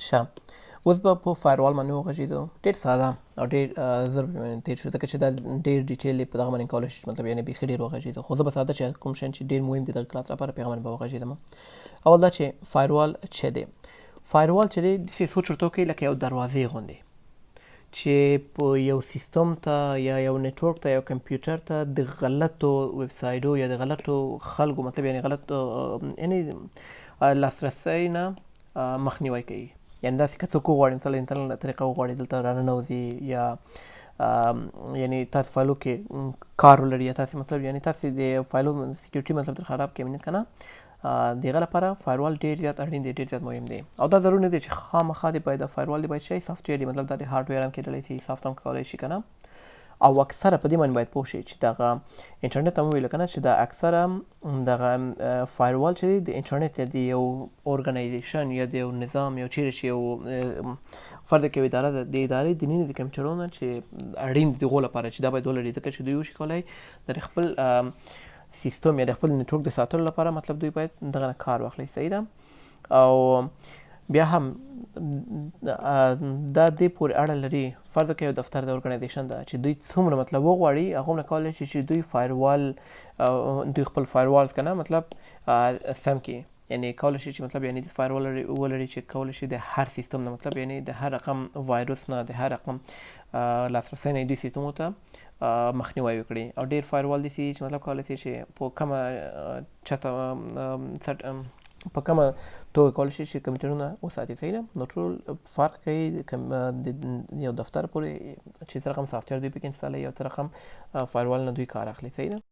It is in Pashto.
ښه، اوس به په فایروال باندې وغږېدو. ډېر ساده او ډېر زر به تېر شو ځکه چې دا ډېر ډیټیل یې په دغه باندې کولی شي، مطلب یعنې بیخي ډېر وغږېدو. خو زه به ساده چې کوم شیان چې ډېر مهم دي دغه کلاس لپاره په هغه باندې به وغږېدم. اول دا چې فایروال څه دی. فایروال چې دی داسې سوچ ورته وکړئ لکه یو دروازې غوندې چې په یو سیستم ته یا یو نیټورک ته یا کمپیوټر ته د غلطو ویب سایټو یا د غلطو خلکو، مطلب یعنې غلطو یعنې لاسرسی نه مخنیوی کوي. یعنې داسې که څوک وغواړي مثلا انټرنټ له طریقه وغواړي دلته راننوځي یا یعنې تاسې فایلو کې کار ولري یا تاسې مطلب یعنې تاسې د فایلو سیکیورټي مطلب در خراب کړي امنیت که نه، د هغه لپاره فایروال ډېر زیات اړین دی، ډېر زیات مهم دی. او دا ضروري نه دی چې خامخا د باید فایروال د باید شی سافټویر دی، مطلب دا د هارډویر هم کېدلی شي، سافت هم کولی شي که نه. او اکثره په دې باندې باید پوه شئ چې دغه انټرنټ هم وویلو که نه چې دا اکثره دغه فایروال چې دی د انټرنټ یا د یو ارګنایزیشن یا د یو نظام یا چیرې چې یو فرض کړئ یو اداره ده، د ادارې دننه د کمپیوټرونو چې اړین دي د هغو لپاره چې دا باید ولري، ځکه چې دوی وشي کولی د خپل سیستم یا د خپل نیټورک د ساتلو لپاره مطلب دوی باید دغه نه کار واخلي. صحیح ده. او بیا هم دا دې پورې اړه لري، فرض کړئ یو دفتر د ارګنایزیشن ده چې دوی څومره مطلب وغواړي هغومره کولی شي چې دوی فایروال دوی خپل فایروال که نه مطلب سم کړي. یعنې کولی شي چې مطلب یعنې د فایروال ولري چې کولی شي د هر سیستم نه مطلب یعنې د هر رقم وایروس نه د هر رقم لاسرسی نه دوی سیستمونو ته مخنیوی وکړي. او ډېر فایروال داسې چې مطلب کولی شي چې په کومه چته په کومه توګه کولی شي چې کمپیوټرونه وساتي. صحیح ده. نو ټول فرق کوي د یو دفتر پورې چې څه رقم سافټویر دوی پکې انسټالوي او څه رقم فایروال نه دوی کار اخلي. صحیح ده.